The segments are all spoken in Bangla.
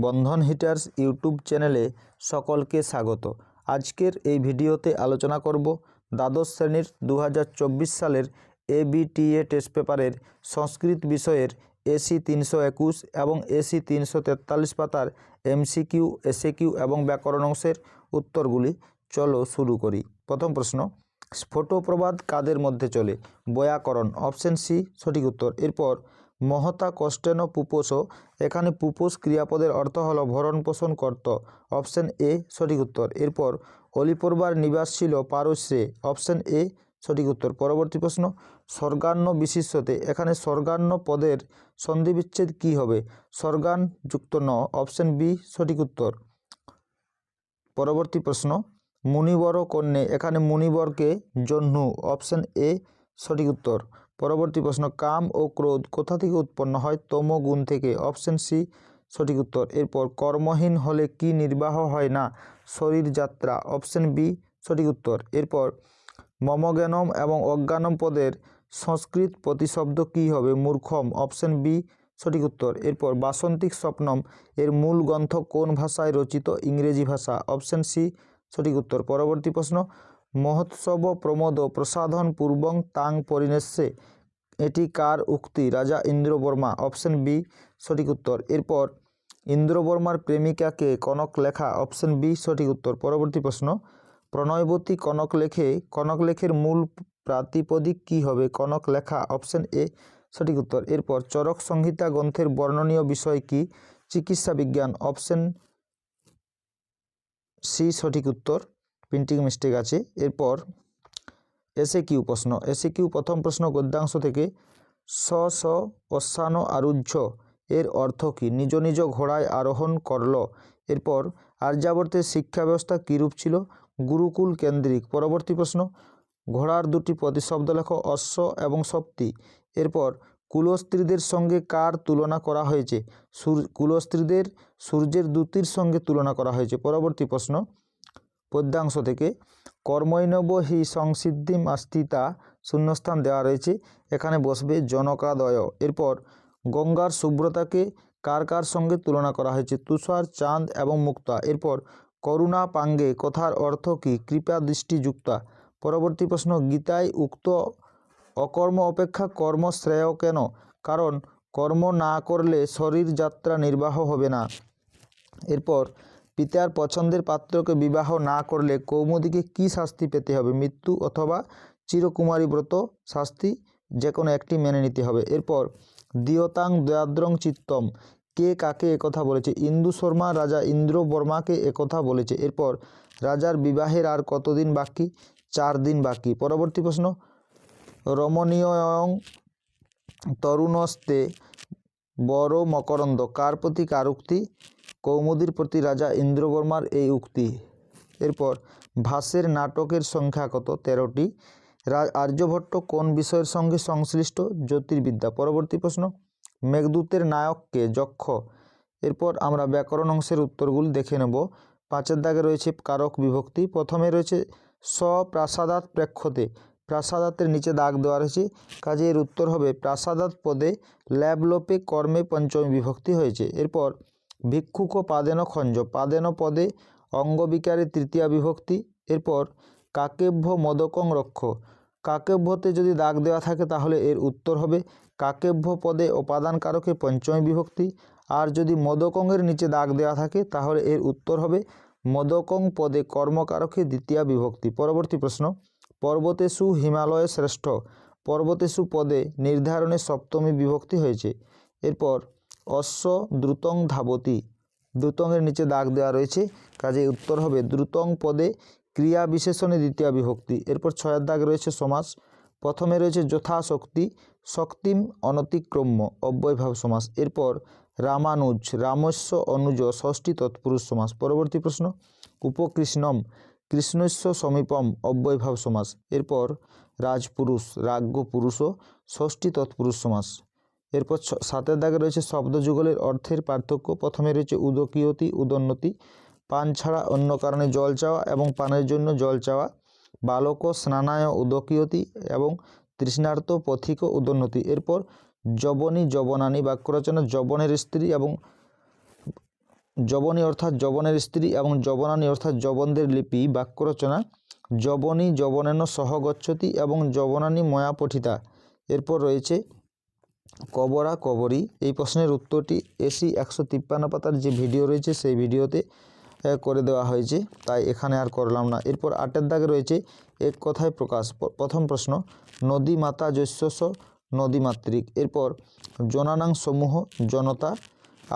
বন্ধন হিটার্স ইউটিউব চ্যানেলে সকলকে স্বাগত। আজকের এই ভিডিওতে আলোচনা করব দ্বাদশ শ্রেণীর 2024 সালের এবিটিএ টেস্ট পেপারের সংস্কৃত বিষয়ের এসি 321 এবং এসি 343 পাতার এমসিকিউ, এসএকিউ এবং ব্যাকরণ অংশের উত্তরগুলি। চলো শুরু করি। প্রথম প্রশ্ন, স্ফোটপ্রবাদ কাদের মধ্যে চলে? বৈয়াকরণ, অপশন সি সঠিক উত্তর। এরপর মহতা কষ্টেন পুপোস, এখানে পুপোস ক্রিয়াপদের অর্থ হলো ভরণ পোষণ কর্ত, অপশন এ সঠিক উত্তর। এরপর অলিপর্বার নিবাস ছিল পারস্যে, অপশন এ সঠিক উত্তর। পরবর্তী প্রশ্ন, স্বর্গান্ন বিশিষ্যতে, এখানে স্বর্গান্ন পদের সন্ধিবিচ্ছেদ কি হবে? স্বর্গান যুক্ত ন, অপশন বি সঠিক উত্তর। পরবর্তী প্রশ্ন, মুনিবর কন্যে, এখানে মুনিবরকে জহ্নু, অপশন এ সঠিক উত্তর। পরবর্তী প্রশ্ন, কাম ও ক্রোধ কোথা থেকে উৎপন্ন হয়? তমোগুণ থেকে, অপশন সি সঠিক উত্তর। এরপর কর্মহীন হলে কি নির্বাহ হয় না? শরীর যাত্রা, অপশন বি সঠিক উত্তর। এরপর মমজ্ঞানম এবং অজ্ঞানম পদের সংস্কৃত প্রতিশব্দ কি হবে? মূর্খম, অপশন বি সঠিক উত্তর। এরপর বাসন্তিক স্বপ্নম এর মূল গ্রন্থ কোন ভাষায় রচিত? ইংরেজি ভাষা, অপশন সি সঠিক উত্তর। পরবর্তী প্রশ্ন, মহোৎসব প্রমোদ প্রসাধন পূর্বং তাং পরিণেস্যে, এটি কার উক্তি? রাজা ইন্দ্রবর্মা, অপশন বি সঠিক উত্তর। এরপর ইন্দ্রবর্মার প্রেমিকাকে কনক লেখা, অপশন বি সঠিক উত্তর। পরবর্তী প্রশ্ন, প্রণয়বতী কনক লেখে, কনক লেখের মূল প্রাতিপদিক কি হবে? কনক লেখা, অপশন এ সঠিক উত্তর। এরপর চরক সংহিতা গ্রন্থের বর্ণনীয় বিষয় কি? চিকিৎসা বিজ্ঞান, অপশন সি সঠিক উত্তর। প্রিন্টিং মিস্টেক আছে। এরপর এসএকিউ প্রশ্ন, এসএকিউ প্রথম প্রশ্ন গদ্যাংশ থেকে, স স অশ্বান আরুহ্য এর অর্থ কি? নিজ নিজ ঘোড়ায় আরোহণ করল। এরপর আর্যাবর্তের শিক্ষা ব্যবস্থা কীরূপ ছিল? গুরুকুল কেন্দ্রিক। পরবর্তী প্রশ্ন, ঘোড়ার দুটি প্রতিশব্দ লেখো, অশ্ব এবং সপ্তি। এরপর কুলস্ত্রীদের সঙ্গে কার তুলনা করা হয়েছে? কুলস্ত্রীদের সূর্যের দ্যুতির সঙ্গে তুলনা করা হয়েছে। পরবর্তী প্রশ্ন পদ্যাংশ থেকে, কর্মৈনব হি সংসিদ্ধিম আস্থিতা, শূন্যস্থান দেওয়া রয়েছে, এখানে বসবে জনকাদয়। এরপর গঙ্গার শুভ্রতাকে কার কার সঙ্গে তুলনা করা হয়েছে? তুষার, চাঁদ এবং মুক্তা। এরপর করুণা পাঙ্গে কথার অর্থ কি? কৃপা দৃষ্টিযুক্তা। পরবর্তী প্রশ্ন, গীতায় উক্ত অকর্ম অপেক্ষা কর্ম শ্রেয় কেন? কারণ কর্ম না করলে শরীর যাত্রা নির্বাহ হবে না। এরপর পিতার পছন্দের পাত্রকে বিবাহ না করলে কৌমুদীকে কি শাস্তি পেতে হবে? মৃত্যু অথবা চিরকুমারী ব্রত শাস্তি, যে কোনো একটি মেনে নিতে হবে। এরপর দিয়তাং দয়াদ্রং চিত্তম, কে কাকে একথা বলেছে? ইন্দু শর্মা রাজা ইন্দ্রবর্মাকে একথা বলেছে। এরপর রাজার বিবাহের আর কতদিন বাকি? 4 দিন বাকি। পরবর্তী প্রশ্ন, রমণীয়ং তরুণস্তে বড় মকরন্দ কার প্রতি কার উক্তি? কৌমুদীর প্রতি রাজা ইন্দ্রবর্মার এই উক্তি। এরপর ভাসের নাটকের সংখ্যা কত? 13টি। আর্যভট্ট কোন বিষয়ের সঙ্গে সংশ্লিষ্ট? জ্যোতির্বিদ্যা। পরবর্তী প্রশ্ন, মেঘদূতের নায়ককে? যক্ষ। এরপর আমরা ব্যাকরণ অংশের উত্তরগুলি দেখে নেব। 5 দাগে রয়েছে কারক বিভক্তি। প্রথমে রয়েছে স্বপ্রাসাদাৎ প্রেক্ষতে, প্রাসাদাতের নিচে দাগ দেওয়া রয়েছে, কাজে এর উত্তর হবে প্রাসাদাৎ পদে ল্যাবলোপে কর্মে পঞ্চমী বিভক্তি হয়েছে। এরপর ভিক্ষুক পাদেন খঞ্জ, পাদেন পদে অঙ্গবিকারে তৃতীয়া বিভক্তি। এরপর কাকেভ্য মদকং রক্ষ, কাকেভ্যতে যদি দাগ দেওয়া থাকে তাহলে এর উত্তর হবে কাকেভ্য পদে উপাদান কারকে পঞ্চমী বিভক্তি। আর যদি মদকংয়ের নিচে দাগ দেওয়া থাকে তাহলে এর উত্তর হবে মদকং পদে কর্মকারকে দ্বিতীয়া বিভক্তি। পরবর্তী প্রশ্ন, পর্বতেষু হিমালয় শ্রেষ্ঠ, পর্বতেষু পদে নির্ধারণে সপ্তমী বিভক্তি হয়েছে। এরপর অশ্ব দ্রুতং ধাবতি, দ্রুতংয়ের নিচে দাগ দেওয়া রয়েছে, কাজে উত্তর হবে দ্রুতং পদে ক্রিয়া বিশেষণে দ্বিতীয় বিভক্তি। এরপর 6 দাগ রয়েছে সমাস। প্রথমে রয়েছে যথাশক্তি, শক্তিম অনতিক্রম্য অব্যয়ভাব সমাস। এরপর রামানুজ, রামস্য অনুজ ষষ্ঠী তৎপুরুষ সমাস। পরবর্তী প্রশ্ন, উপকৃষ্ণম, কৃষ্ণস্য সমীপম অব্যয়ভাব সমাস। এরপর রাজপুরুষ, রাজ্ঞ পুরুষ ষষ্ঠী তৎপুরুষ সমাস। এরপর 7 দাগে রয়েছে শব্দযুগলের অর্থের পার্থক্য। প্রথমে রয়েছে উদকীয়তি, উদন্নতি, পান ছাড়া অন্য কারণে জল চাওয়া এবং পানের জন্য জল চাওয়া, বালক স্নানায় উদকীয়তি এবং তৃষ্ণার্ত পথিক উদন্নতি। এরপর যবনী যবনানী, বাক্য রচনা যবনের স্ত্রী এবং যবনী অর্থাৎ যবনের স্ত্রী এবং যবনানী অর্থাৎ যবনদের লিপি। বাক্য রচনা যবনী যবনেন সহ গচ্ছতি এবং যবনানী ময়া পঠিতা। এরপর রয়েছে কবরা কবরী। এই প্রশ্নের উত্তরটি এসি 153 পাতার যে ভিডিও রয়েছে সেই ভিডিওতে করে দেওয়া হয়েছে, তাই এখানে আর করলাম না। এরপর 8 দাগে রয়েছে এক কথায় প্রকাশ। প্রথম প্রশ্ন নদী মাতা যস্যস নদীমাতৃক। এরপর জনানাং সমূহ জনতা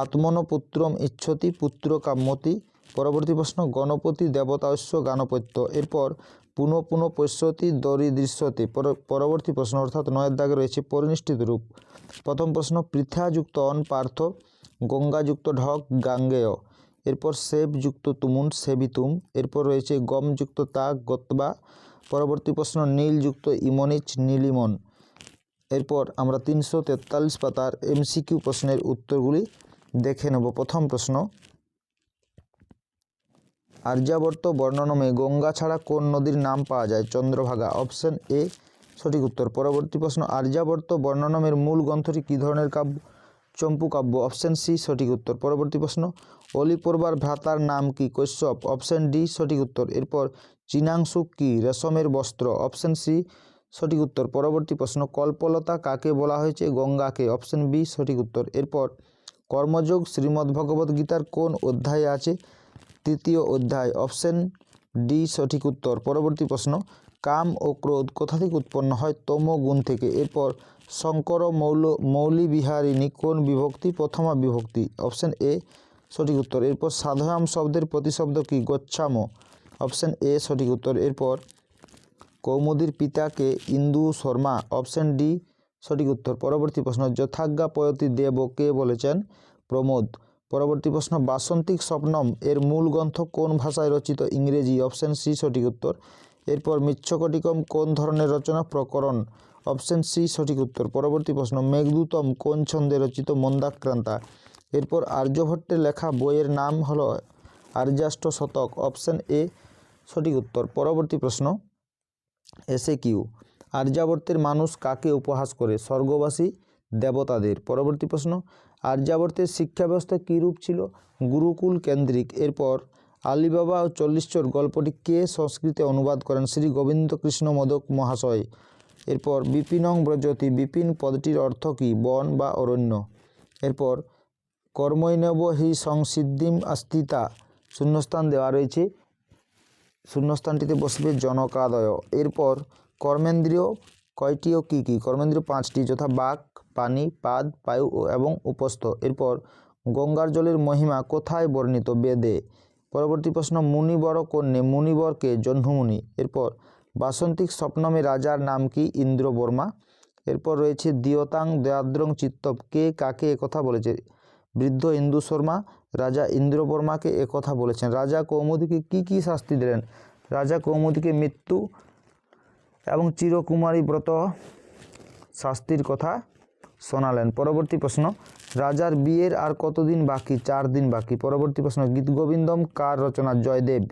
আত্মনপুত্রম ইচ্ছতি পুত্র কাম্যতি। পরবর্তী প্রশ্ন গণপতি দেবতাস্য গানপত্য। এরপর পুনঃ পুনঃ পশ্যতি দরিদৃশ্যতে। পরবর্তী প্রশ্ন অর্থাৎ 9 দাগে রয়েছে পরিনিষ্ঠিত রূপ। প্রথম প্রশ্ন পৃথাযুক্ত অন পার্থ গঙ্গাযুক্ত ঢক গাঙ্গেয়। এরপর সেবযুক্ত তুমুন সেবিতুম। এরপর রয়েছে গমযুক্ত তাক গতবা। পরবর্তী প্রশ্ন নীলযুক্ত ইমনিচ নীলিমন। এরপর আমরা 343 পাতার এমসিকিউ প্রশ্নের উত্তরগুলি দেখে নেব। প্রথম প্রশ্ন আর্যাবর্ত বর্ণনমে গঙ্গা ছাড়া কোন নদীর নাম পাওয়া যায়? চন্দ্রভাগা। অপশন এ সঠিক উত্তর। পরবর্তী প্রশ্ন আর্যাবর্ত বর্ণনমের মূল গ্রন্থটি কী ধরনের কাব্য? চম্পু কাব্য। অপশন সি সঠিক উত্তর। পরবর্তী প্রশ্ন অলিপর্বার ভ্রাতার নাম কি? কশ্যপ। অপশন ডি সঠিক উত্তর। এরপর চীনাংশুক কি? রেশমের বস্ত্র। অপশন সি সঠিক উত্তর। পরবর্তী প্রশ্ন কল্পলতা কাকে বলা হয়েছে? গঙ্গাকে। অপশন বি সঠিক উত্তর। এরপর কর্মযোগ শ্রীমদ্ভগবদ্গীতার কোন অধ্যায়ে আছে? 3য় অধ্যায়। অপশন ডি সঠিক উত্তর। পরবর্তী প্রশ্ন কাম ও ক্রোধ কোথা থেকে উৎপন্ন হয়? তমোগুণ থেকে। এরপর শঙ্কর মৌলিবিহারিণী কোন বিভক্তি? প্রথমা বিভক্তি। অপশন এ সঠিক উত্তর। এরপর সাধয়াম শব্দের প্রতিশব্দ কি? গচ্ছাম। অপশন এ সঠিক উত্তর। এরপর কৌমুদীর পিতাকে ইন্দু শর্মা। অপশন ডি সঠিক উত্তর। পরবর্তী প্রশ্ন যথাজ্ঞাপয়তি দেব কে বলেছেন? প্রমোদ। পরবর্তী প্রশ্ন বাসন্তিক স্বপ্নম এর মূল গ্রন্থ কোন ভাষায় রচিত? ইংরেজি। অপশন সি সঠিক উত্তর। এরপর মৃচ্ছকটিকম কোন ধরনের রচনা? প্রকরণ। অপশন সি সঠিক উত্তর। পরবর্তী প্রশ্ন মেঘদূতম কোন ছন্দে রচিত? মন্দাক্রান্তা। এরপর আর্যভট্টের লেখা বইয়ের নাম হলো আর্যাষ্ট শতক। অপশন এ সঠিক উত্তর। পরবর্তী প্রশ্ন এসে কিউ আর্যাবর্তের মানুষ কাকে উপহাস করে? স্বর্গবাসী দেবতাদের। পরবর্তী প্রশ্ন আর্যাবর্তের শিক্ষা ব্যবস্থা কী রূপ ছিল? গুরুকুল কেন্দ্রিক। এরপর আলিবাবা ও 40 চোর গল্পটি কে সংস্কৃতে অনুবাদ করেন? শ্রী গোবিন্দকৃষ্ণ মোদক মহাশয়। এরপর বিপিনং ব্রজতি বিপিন পদটির অর্থ কী? বন বা অরণ্য। এরপর কর্মৈনব হি সংসিদ্ধিম আস্থিতা শূন্যস্থান দেওয়া রয়েছে, শূন্যস্থানটিতে বসবে জনকাদয়। এরপর কর্মেন্দ্রিয় কয়টি ও কী কী? কর্মেন্দ্রিয় 5টি, যথা বাক পানি পাদ পায়ু এবং উপস্থ। এরপর গঙ্গার জলের মহিমা কোথায় বর্ণিত? বেদে। পরবর্তী প্রশ্ন মুনিবর কন্যে মুনিবরকে জহ্নুমুনি। এরপর বাসন্তিক স্বপ্নমে রাজার নাম কি? ইন্দ্রবর্মা। এরপর রয়েছে দিয়তাং দয়াদ্রং চিত্তব কে কাকে একথা বলেছে? বৃদ্ধ ইন্দু শর্মা রাজা ইন্দ্রবর্মাকে একথা বলেছেন। রাজা কৌমুদীকে কি কি শাস্তি দিলেন? রাজা কৌমুদীকে মৃত্যু এবং চিরকুমারী ব্রত শাস্তির কথা শোনালেন। পরবর্তী প্রশ্ন রাজার বিয়ের আর কতদিন বাকি? 4 দিন বাকি। পরবর্তী প্রশ্ন গীতগোবিন্দম কার রচনা? জয়দেব।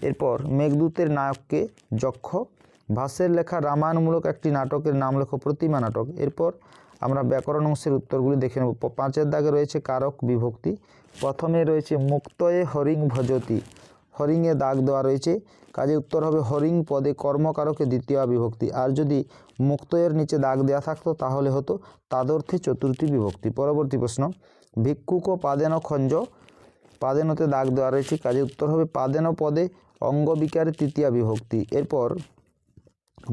এরপর মেঘদূতের নায়ককে? যক্ষ। ভাসের লেখা রামায়ণমূলক একটি নাটকের নাম লেখো। প্রতিমা নাটক। এরপর আমরা ব্যাকরণ অংশের উত্তরগুলি দেখে নেব। 5 দাগে রয়েছে কারক বিভক্তি। প্রথমে রয়েছে মুক্তয়ে হরিং ভজতি, হরিংয়ে দাগ দেওয়া রয়েছে, কাজে উত্তর হবে হরিং পদে কর্মকারকে দ্বিতীয় বিভক্তি। আর যদি মুক্তয়ের নিচে দাগ দেওয়া থাকতো তাহলে হতো তাদর্থে চতুর্থী বিভক্তি। পরবর্তী প্রশ্ন ভিক্ষুক পাদেন খঞ্জ, পাদেনতে দাগ দেওয়া রয়েছে, কাজে উত্তর হবে পাদেন পদে অঙ্গবিকারে তৃতীয়া বিভক্তি। এরপর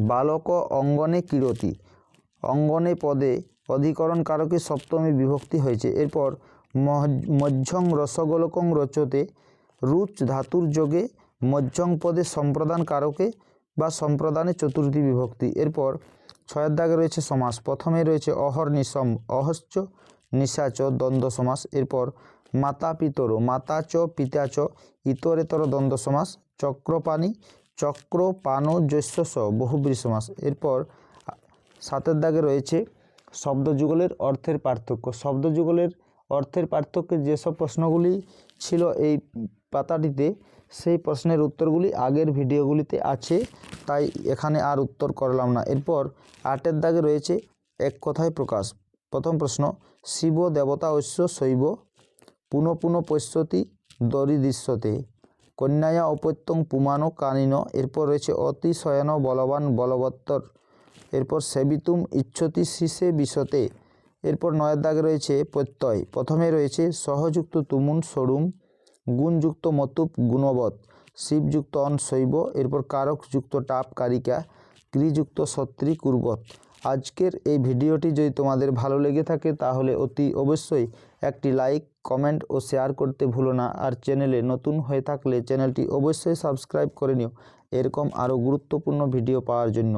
বালক অঙ্গনে কিরতি, অঙ্গনে পদে অধিকরণ কারকে সপ্তমী বিভক্তি হয়েছে। এরপর মধ্যং রসগোলকং রচতে রুচ ধাতুর যোগে মধ্যং পদে সম্প্রদান কারকে বা সম্প্রদানে চতুর্থী বিভক্তি। এরপর 6 দাগে রয়েছে সমাস। প্রথমে রয়েছে অহর্নিশম, অহশ্চ নিশাচ দ্বন্দ্ব সমাস। এরপর মাতা পিতর, মাতা চ পিতা চ ইতরেতর দ্বন্দ্ব সমাস। চক্রপাণি, চক্র পান জস্যস বহুব্রী সমাস। এরপর 7 দাগে রয়েছে শব্দযুগলের অর্থের পার্থক্য। শব্দযুগলের অর্থের পার্থক্যের যেসব প্রশ্নগুলি ছিল এই পাতাটিতে, সেই প্রশ্নের উত্তরগুলি আগের ভিডিওগুলিতে আছে, তাই এখানে আর উত্তর করলাম না। এরপর 8 দাগে রয়েছে এক কথায় প্রকাশ। প্রথম প্রশ্ন শিব দেবতা ঐশ্য শৈব। পুনঃ পুনঃ পশ্যতি দরিদৃশ্যতে, কন্যায়া অপত্যং পুমানো কানিন, এরপর রয়েছে অতিশয়ন বলবান বলবত্তর, এরপর সেবিতুম ইচ্ছতি শীষে বিশতে, এরপর 9 দাগে রয়েছে প্রত্যয়। প্রথমে রয়েছে সহযুক্ত তুমুন সরুম, গুণযুক্ত মতুপ গুণবৎ, শিবযুক্ত অন শৈব, এরপর কারকযুক্ত টাপ কারিকা, ক্রিযুক্ত সত্রী কুর্বত। আজকের এই ভিডিওটি যদি তোমাদের ভালো লেগে থাকে তাহলে অতি অবশ্যই একটি লাইক, কমেন্ট ও শেয়ার করতে ভুলো না। আর চ্যানেলে নতুন হয়ে থাকলে চ্যানেলটি অবশ্যই সাবস্ক্রাইব করে নিও এরকম আরও গুরুত্বপূর্ণ ভিডিও পাওয়ার জন্য।